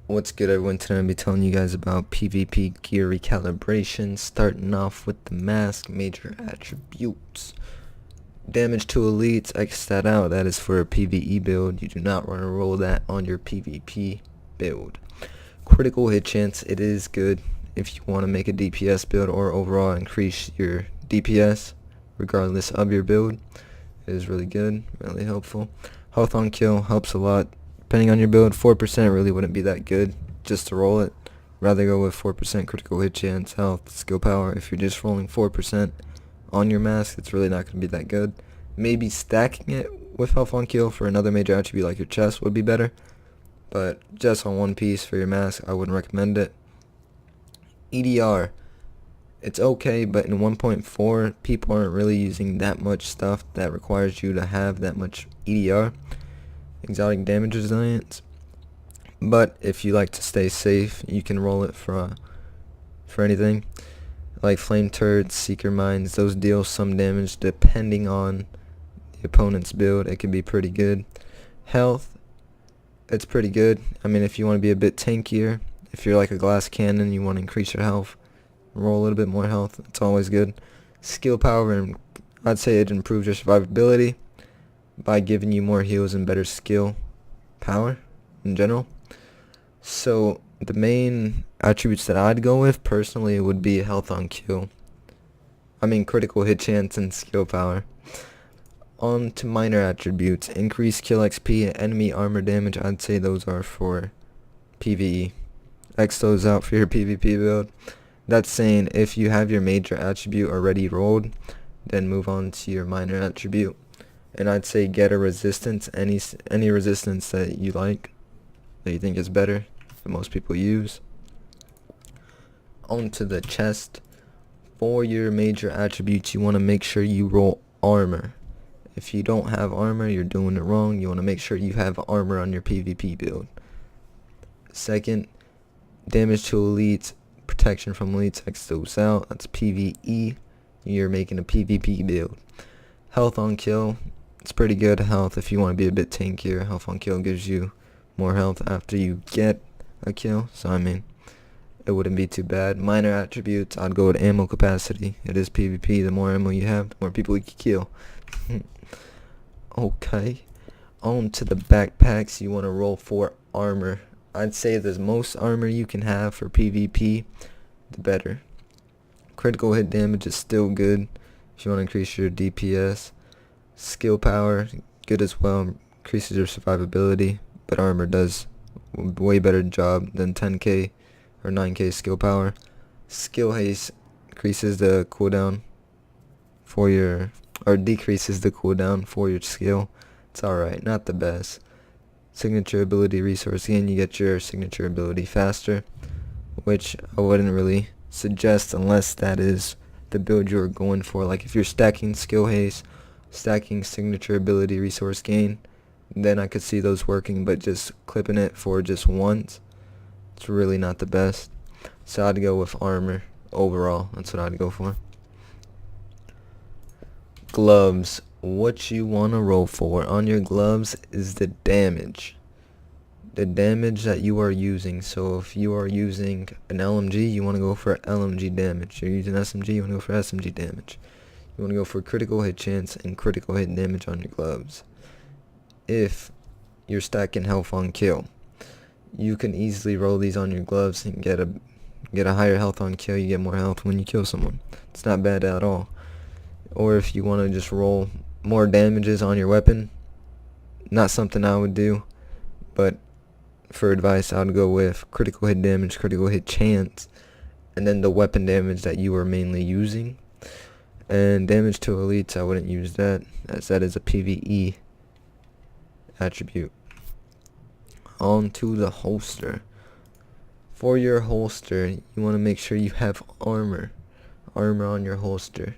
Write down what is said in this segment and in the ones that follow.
What's good, everyone? Today I'm going to be telling you guys about PvP gear recalibration, starting off with the mask major attributes. Damage to elites, X that out. That is for a PvE build. You do not want to roll that on your PvP build. Critical hit chance, it is good if you want to make a DPS build or overall increase your DPS regardless of your build. It is really good, really helpful. Health on kill helps a lot. Depending on your build, 4% really wouldn't be that good just to roll it. Rather go with 4% critical hit chance, health, skill power. If you're just rolling 4% on your mask, it's really not going to be that good. Maybe stacking it with health on kill for another major attribute like your chest would be better. But just on one piece for your mask, I wouldn't recommend it. EDR. It's okay, but in 1.4, people aren't really using that much stuff that requires you to have that much EDR. Exotic damage resilience. But if you like to stay safe, you can roll it for anything like flame turrets, seeker mines. Those deal some damage depending on the opponent's build. It can be pretty good. Health, it's pretty good. I mean, if you want to be a bit tankier, if you're like a glass cannon, you want to increase your health, roll a little bit more health. It's always good. Skill power, and I'd say it improves your survivability by giving you more heals and better skill power in general. So the main attributes that I'd go with personally would be health on kill. I mean critical hit chance and skill power. On to minor attributes. Increase kill XP and enemy armor damage. I'd say those are for PvE. X those out for your PvP build. That's saying if you have your major attribute already rolled, then move on to your minor attribute. And I'd say get a resistance, any resistance that you like, that you think is better, that most people use. On to the chest. For your major attributes, you want to make sure you roll armor. If you don't have armor, you're doing it wrong. You want to make sure you have armor on your PvP build. Second, damage to elites, protection from elites, X those out. That's PvE. You're making a PvP build. Health on kill. It's pretty good health if you want to be a bit tankier. Health on kill gives you more health after you get a kill. So I mean, it wouldn't be too bad. Minor attributes, I'd go with ammo capacity. It is PvP. The more ammo you have, the more people you can kill. Okay. On to the backpacks. You want to roll for armor. I'd say the most armor you can have for PvP, the better. Critical hit damage is still good if you want to increase your DPS. Skill power, good as well, increases your survivability, but armor does a way better job than 10k or 9k skill power. Skill haste increases the cooldown for your, or decreases the cooldown for your skill. It's alright, not the best. Signature ability resource gain, you get your signature ability faster, which I wouldn't really suggest unless that is the build you're going for. Like if you're stacking skill haste, stacking signature ability resource gain, then I could see those working, but just clipping it for just once, it's really not the best. So I'd go with armor overall. That's what I'd go for. Gloves. What you want to roll for on your gloves is the damage. The damage that you are using. So if you are using an LMG, you want to go for LMG damage. You're using SMG, you want to go for SMG damage. You want to go for critical hit chance and critical hit damage on your gloves. If you're stacking health on kill, you can easily roll these on your gloves and get a higher health on kill. You get more health when you kill someone. It's not bad at all. Or if you want to just roll more damages on your weapon, not something I would do, but for advice I would go with critical hit damage, critical hit chance, and then the weapon damage that you are mainly using. And damage to elites, I wouldn't use that, as that is a PvE attribute. On to the holster. For your holster, you want to make sure you have armor on your holster.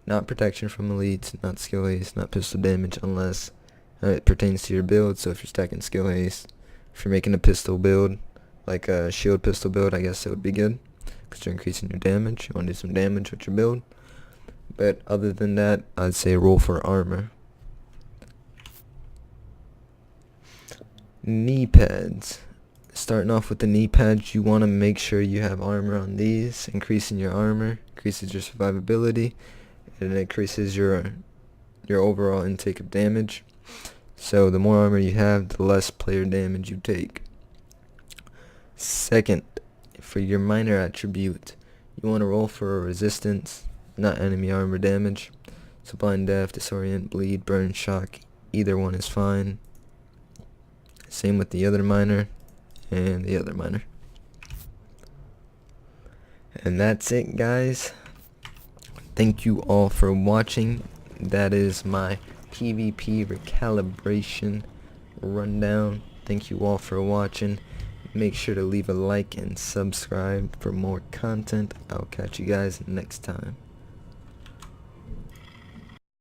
Not protection from elites, not skill haste, not pistol damage, unless it pertains to your build. So if you're stacking skill haste, if you're making a pistol build, like a shield pistol build, I guess it would be good, because you're increasing your damage. You want to do some damage with your build. But other than that, I'd say roll for armor. Knee pads. Starting off with the knee pads, you want to make sure you have armor on these. Increasing your armor increases your survivability, and it increases your overall intake of damage. So the more armor you have, the less player damage you take. Second, for your minor attribute, you want to roll for a resistance, not enemy armor damage. So blind, deaf, disorient, bleed, burn, shock, either one is fine. Same with the other minor and the other minor. And that's it, guys. Thank you all for watching. That is my PvP recalibration rundown. Thank you all for watching. Make sure to leave a like and subscribe for more content. I'll catch you guys next time.